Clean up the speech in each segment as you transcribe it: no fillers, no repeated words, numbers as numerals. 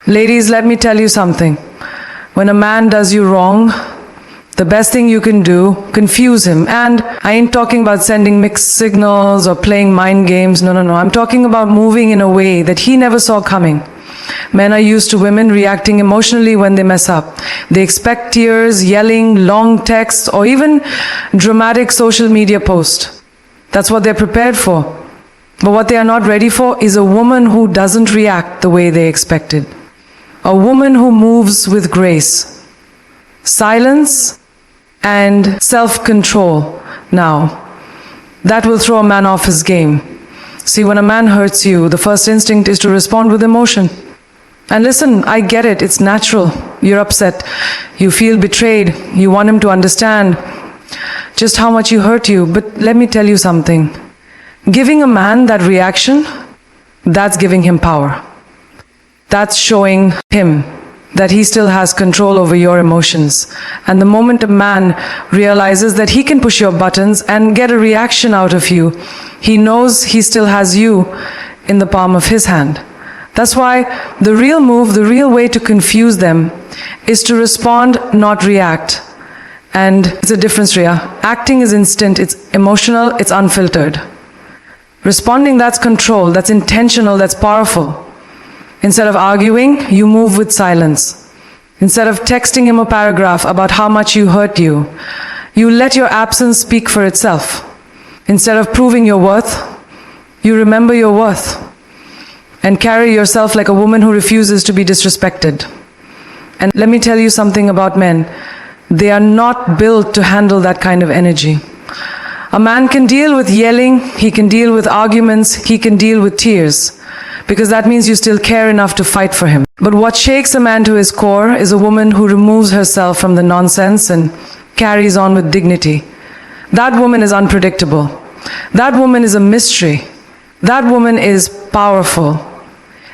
Ladies, let me tell you something. When a man does you wrong, the best thing you can do, confuse him. And I ain't talking about sending mixed signals or playing mind games. No. I'm talking about moving in a way that he never saw coming. Men are used to women reacting emotionally when they mess up. They expect tears, yelling, long texts, or even dramatic social media posts. That's what they're prepared for. But what they are not ready for is a woman who doesn't react the way they expected. A woman who moves with grace, silence, and self-control. Now, that will throw a man off his game. See, when a man hurts you, the first instinct is to respond with emotion. And listen, I get it, it's natural. You're upset, you feel betrayed, you want him to understand just how much you hurt you. But let me tell you something. Giving a man that reaction, that's giving him power. That's showing him that he still has control over your emotions. And the moment a man realizes that he can push your buttons and get a reaction out of you, he knows he still has you in the palm of his hand. That's why the real move, the real way to confuse them is to respond, not react. And it's a difference, Riya. Acting is instant, it's emotional, it's unfiltered. Responding, that's control, that's intentional, that's powerful. Instead of arguing, you move with silence. Instead of texting him a paragraph about how much you hurt you, you let your absence speak for itself. Instead of proving your worth, you remember your worth and carry yourself like a woman who refuses to be disrespected. And let me tell you something about men. They are not built to handle that kind of energy. A man can deal with yelling, he can deal with arguments, he can deal with tears, because that means you still care enough to fight for him. But what shakes a man to his core is a woman who removes herself from the nonsense and carries on with dignity. That woman is unpredictable. That woman is a mystery. That woman is powerful.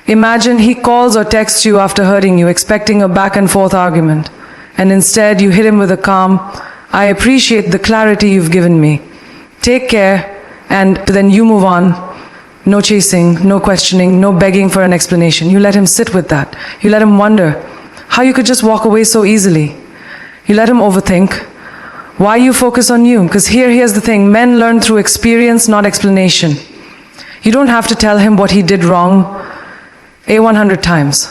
Imagine he calls or texts you after hurting you, expecting a back and forth argument. And instead you hit him with a calm, "I appreciate the clarity you've given me. Take care," and then you move on. No chasing, no questioning, no begging for an explanation. You let him sit with that. You let him wonder how you could just walk away so easily. You let him overthink. Why you focus on you? Because here's the thing. Men learn through experience, not explanation. You don't have to tell him what he did wrong 100 times.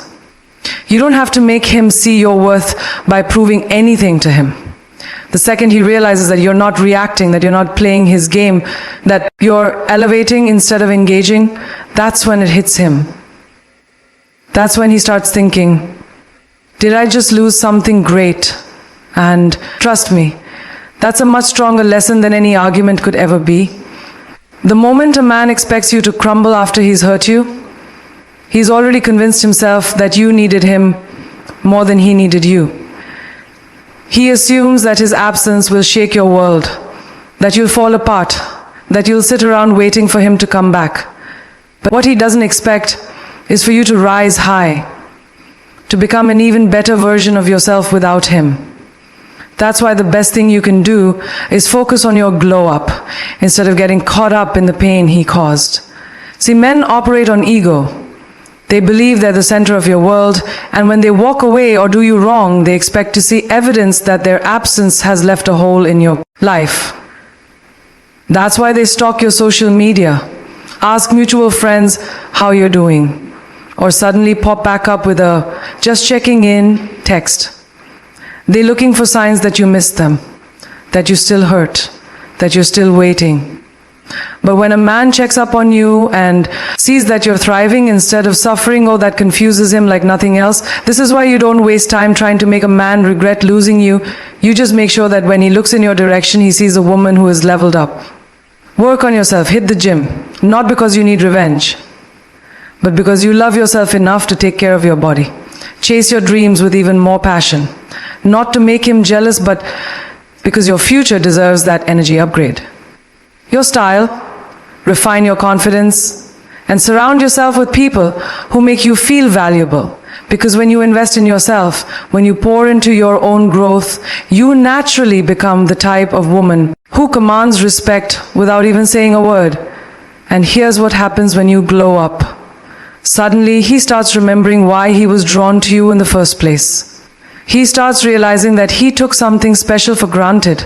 You don't have to make him see your worth by proving anything to him. The second he realizes that you're not reacting, that you're not playing his game, that you're elevating instead of engaging, that's when it hits him. That's when he starts thinking, did I just lose something great? And trust me, that's a much stronger lesson than any argument could ever be. The moment a man expects you to crumble after he's hurt you, he's already convinced himself that you needed him more than he needed you. He assumes that his absence will shake your world, that you'll fall apart, that you'll sit around waiting for him to come back. But what he doesn't expect is for you to rise high, to become an even better version of yourself without him. That's why the best thing you can do is focus on your glow up instead of getting caught up in the pain he caused. See, men operate on ego. They believe they're the center of your world, and when they walk away or do you wrong, they expect to see evidence that their absence has left a hole in your life. That's why they stalk your social media, ask mutual friends how you're doing, or suddenly pop back up with a "just checking in" text. They're looking for signs that you missed them, that you still hurt, that you're still waiting. But when a man checks up on you and sees that you're thriving instead of suffering, oh, that confuses him like nothing else. This is why you don't waste time trying to make a man regret losing you. You just make sure that when he looks in your direction, he sees a woman who is leveled up. Work on yourself, hit the gym, not because you need revenge, but because you love yourself enough to take care of your body. Chase your dreams with even more passion, not to make him jealous, but because your future deserves that energy upgrade. Your style, refine your confidence, and surround yourself with people who make you feel valuable. Because when you invest in yourself, when you pour into your own growth, you naturally become the type of woman who commands respect without even saying a word. And here's what happens when you glow up. Suddenly, he starts remembering why he was drawn to you in the first place. He starts realizing that he took something special for granted.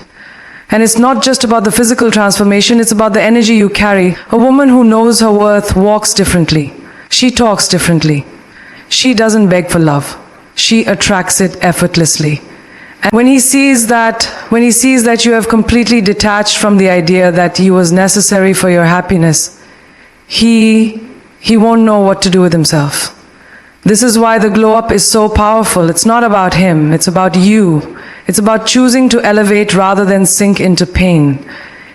And it's not just about the physical transformation, it's about the energy you carry. A woman who knows her worth walks differently. She talks differently. She doesn't beg for love. She attracts it effortlessly. And when he sees that you have completely detached from the idea that he was necessary for your happiness, he won't know what to do with himself. This is why the glow up is so powerful. It's not about him, it's about you. It's about choosing to elevate rather than sink into pain.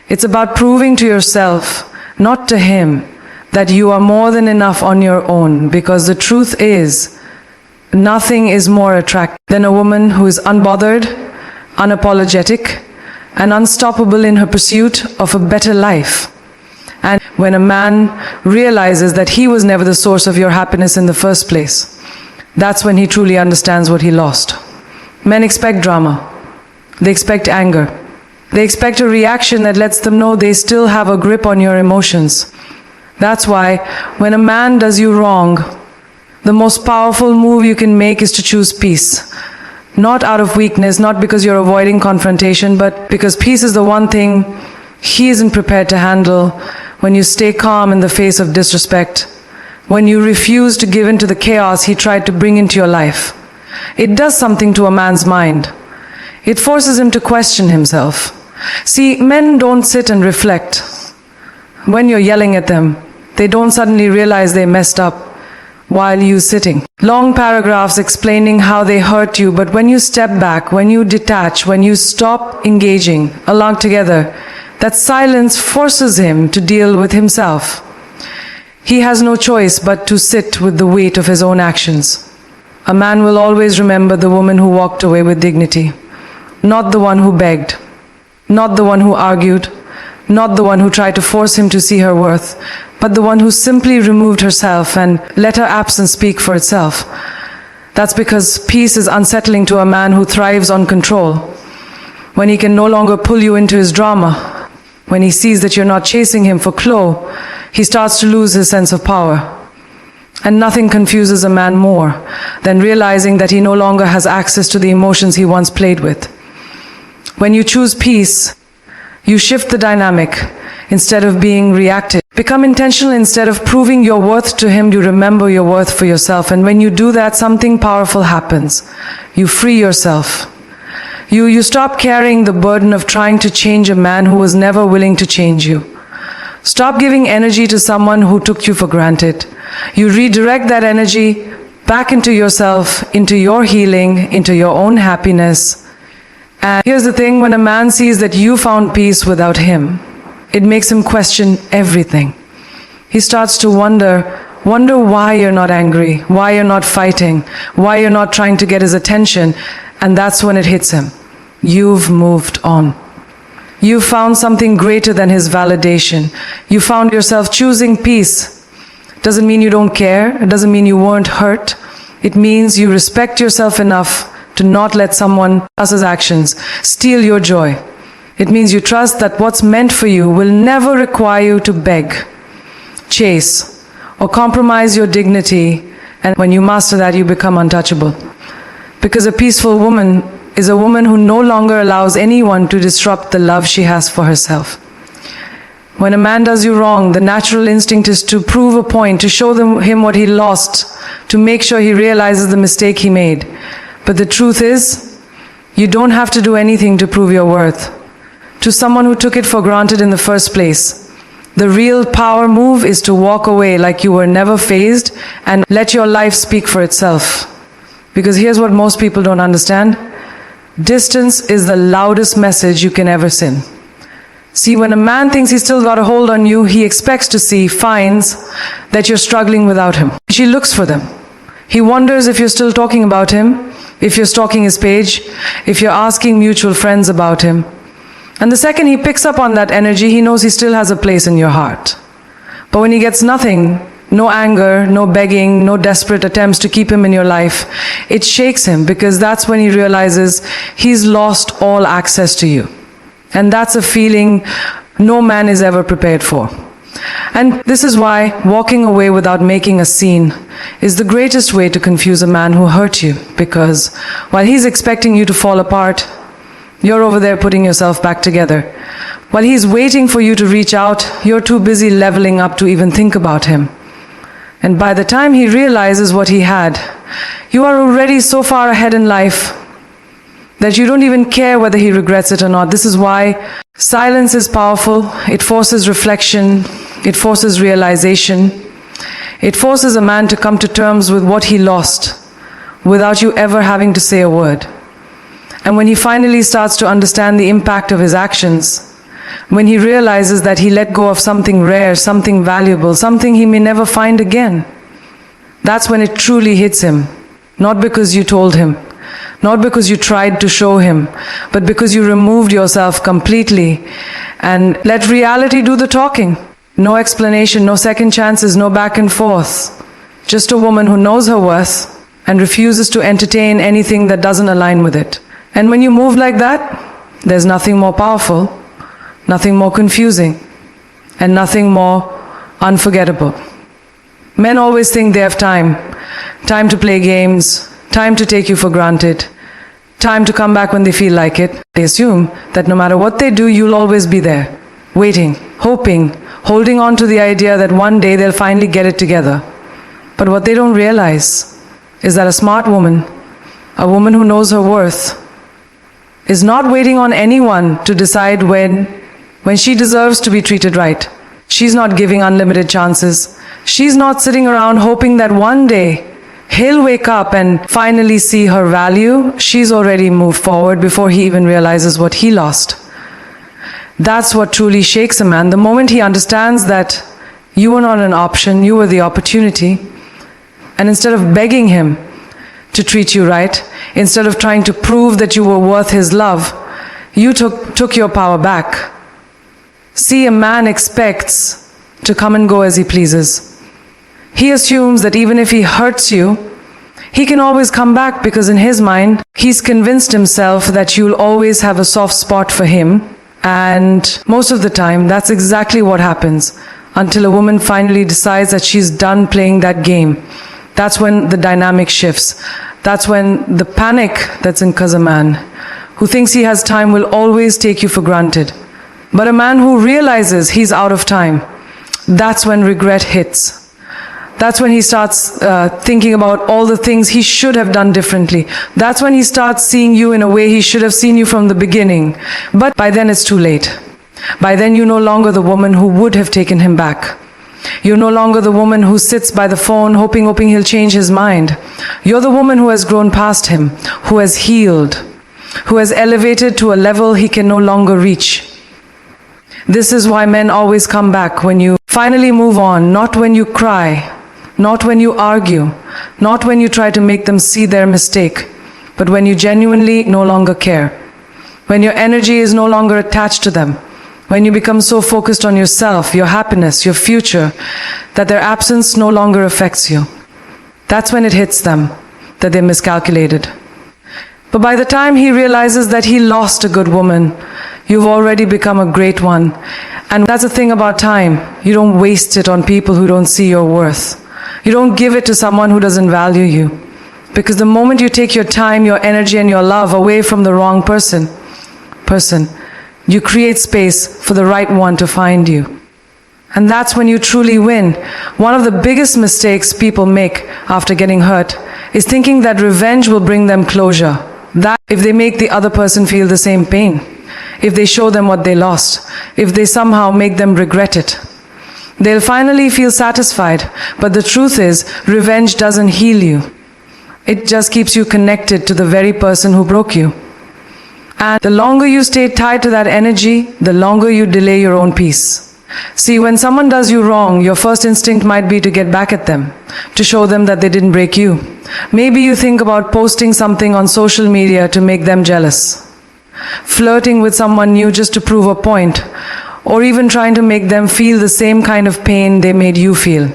It's about proving to yourself, not to him, that you are more than enough on your own, because the truth is, nothing is more attractive than a woman who is unbothered, unapologetic, and unstoppable in her pursuit of a better life. And when a man realizes that he was never the source of your happiness in the first place, that's when he truly understands what he lost. Men expect drama. They expect anger. They expect a reaction that lets them know they still have a grip on your emotions. That's why when a man does you wrong, the most powerful move you can make is to choose peace. Not out of weakness, not because you're avoiding confrontation, but because peace is the one thing he isn't prepared to handle. When you stay calm in the face of disrespect, when you refuse to give in to the chaos he tried to bring into your life, it does something to a man's mind. It forces him to question himself. See, men don't sit and reflect. When you're yelling at them, they don't suddenly realize they messed up while you sitting. Long paragraphs explaining how they hurt you, but when you step back, when you detach, when you stop engaging along together, that silence forces him to deal with himself. He has no choice but to sit with the weight of his own actions. A man will always remember the woman who walked away with dignity, not the one who begged, not the one who argued, not the one who tried to force him to see her worth, but the one who simply removed herself and let her absence speak for itself. That's because peace is unsettling to a man who thrives on control. When he can no longer pull you into his drama, when he sees that you're not chasing him for clout, he starts to lose his sense of power. And nothing confuses a man more than realizing that he no longer has access to the emotions he once played with. When you choose peace, you shift the dynamic instead of being reactive. Become intentional instead of proving your worth to him. You remember your worth for yourself. And when you do that, something powerful happens. You free yourself. You stop carrying the burden of trying to change a man who was never willing to change you. Stop giving energy to someone who took you for granted. You redirect that energy back into yourself, into your healing, into your own happiness. And here's the thing, when a man sees that you found peace without him, it makes him question everything. He starts to wonder why you're not angry, why you're not fighting, why you're not trying to get his attention. And that's when it hits him. You've moved on. You found something greater than his validation. You found yourself choosing peace. Doesn't mean you don't care. It doesn't mean you weren't hurt. It means you respect yourself enough to not let someone else's actions steal your joy. It means you trust that what's meant for you will never require you to beg, chase, or compromise your dignity. And when you master that, you become untouchable. Because a peaceful woman is a woman who no longer allows anyone to disrupt the love she has for herself. When a man does you wrong, the natural instinct is to prove a point, to show him what he lost, to make sure he realizes the mistake he made. But the truth is, you don't have to do anything to prove your worth. To someone who took it for granted in the first place, the real power move is to walk away like you were never fazed and let your life speak for itself. Because here's what most people don't understand. Distance is the loudest message you can ever send. See, when a man thinks he's still got a hold on you, he expects to see, finds that you're struggling without him. She looks for them. He wonders if you're still talking about him, if you're stalking his page, if you're asking mutual friends about him. And the second he picks up on that energy, he knows he still has a place in your heart. But when he gets nothing, no anger, no begging, no desperate attempts to keep him in your life, it shakes him, because that's when he realizes he's lost all access to you. And that's a feeling no man is ever prepared for. And this is why walking away without making a scene is the greatest way to confuse a man who hurt you, because while he's expecting you to fall apart, you're over there putting yourself back together. While he's waiting for you to reach out, you're too busy leveling up to even think about him. And by the time he realizes what he had, you are already so far ahead in life that you don't even care whether he regrets it or not. This is why silence is powerful. It forces reflection. It forces realization. It forces a man to come to terms with what he lost without you ever having to say a word. And when he finally starts to understand the impact of his actions, when he realizes that he let go of something rare, something valuable, something he may never find again, that's when it truly hits him. Not because you told him, not because you tried to show him, but because you removed yourself completely and let reality do the talking. No explanation, no second chances, no back and forth. Just a woman who knows her worth and refuses to entertain anything that doesn't align with it. And when you move like that, there's nothing more powerful, nothing more confusing, and nothing more unforgettable. Men always think they have time to play games, time to take you for granted, time to come back when they feel like it. They assume that no matter what they do, you'll always be there, waiting, hoping, holding on to the idea that one day they'll finally get it together. But what they don't realize is that a smart woman, a woman who knows her worth, is not waiting on anyone to decide when she deserves to be treated right. She's not giving unlimited chances. She's not sitting around hoping that one day he'll wake up and finally see her value. She's already moved forward before he even realizes what he lost. That's what truly shakes a man. The moment he understands that you were not an option, you were the opportunity. And instead of begging him to treat you right, instead of trying to prove that you were worth his love, you took your power back. See, a man expects to come and go as he pleases. He assumes that even if he hurts you, he can always come back, because in his mind, he's convinced himself that you'll always have a soft spot for him. And most of the time, that's exactly what happens until a woman finally decides that she's done playing that game. That's when the dynamic shifts. That's when the panic that's in a man who thinks he has time will always take you for granted. But a man who realizes he's out of time, that's when regret hits. That's when he starts thinking about all the things he should have done differently. That's when he starts seeing you in a way he should have seen you from the beginning. But by then it's too late. By then you're no longer the woman who would have taken him back. You're no longer the woman who sits by the phone hoping he'll change his mind. You're the woman who has grown past him, who has healed, who has elevated to a level he can no longer reach. This is why men always come back when you finally move on, not when you cry, not when you argue, not when you try to make them see their mistake, but when you genuinely no longer care, when your energy is no longer attached to them, when you become so focused on yourself, your happiness, your future, that their absence no longer affects you. That's when it hits them that they miscalculated. But by the time he realizes that he lost a good woman, you've already become a great one. And that's the thing about time. You don't waste it on people who don't see your worth. You don't give it to someone who doesn't value you. Because the moment you take your time, your energy, and your love away from the wrong person, you create space for the right one to find you. And that's when you truly win. One of the biggest mistakes people make after getting hurt is thinking that revenge will bring them closure. That if they make the other person feel the same pain, if they show them what they lost, if they somehow make them regret it, they'll finally feel satisfied. But the truth is, revenge doesn't heal you. It just keeps you connected to the very person who broke you. And the longer you stay tied to that energy, the longer you delay your own peace. See, when someone does you wrong, your first instinct might be to get back at them, to show them that they didn't break you. Maybe you think about posting something on social media to make them jealous, flirting with someone new just to prove a point, or even trying to make them feel the same kind of pain they made you feel.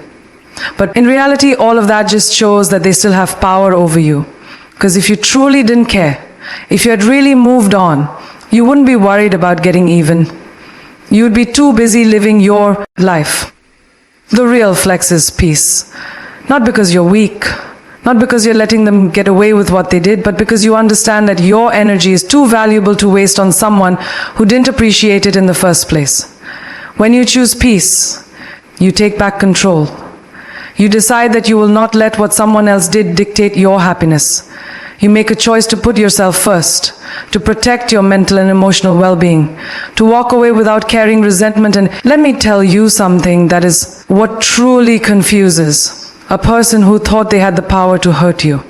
But in reality, all of that just shows that they still have power over you. Because if you truly didn't care, if you had really moved on, you wouldn't be worried about getting even. You'd be too busy living your life. The real flex is peace. Not because you're weak, not because you're letting them get away with what they did, but because you understand that your energy is too valuable to waste on someone who didn't appreciate it in the first place. When you choose peace, you take back control. You decide that you will not let what someone else did dictate your happiness. You make a choice to put yourself first, to protect your mental and emotional well-being, to walk away without carrying resentment. And let me tell you something that is what truly confuses a person who thought they had the power to hurt you.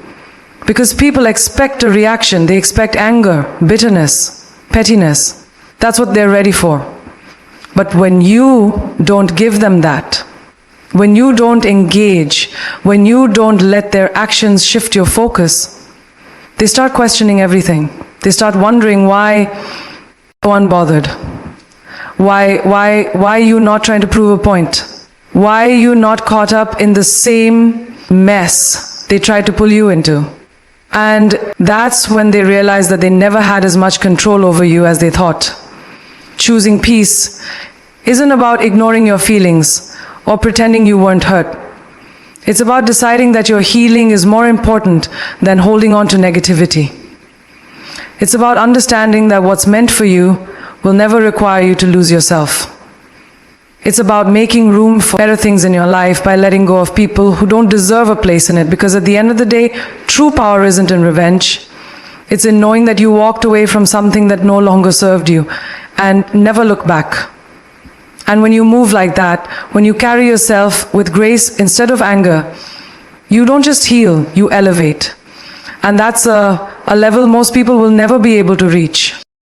Because people expect a reaction. They expect anger, bitterness, pettiness. That's what they're ready for. But when you don't give them that, when you don't engage, when you don't let their actions shift your focus, they start questioning everything. They start wondering why so unbothered. Why are you not trying to prove a point? Why are you not caught up in the same mess they tried to pull you into? And that's when they realize that they never had as much control over you as they thought. Choosing peace isn't about ignoring your feelings or pretending you weren't hurt. It's about deciding that your healing is more important than holding on to negativity. It's about understanding that what's meant for you will never require you to lose yourself. It's about making room for better things in your life by letting go of people who don't deserve a place in it, because at the end of the day, true power isn't in revenge. It's in knowing that you walked away from something that no longer served you and never look back. And when you move like that, when you carry yourself with grace instead of anger, you don't just heal, you elevate. And that's a level most people will never be able to reach.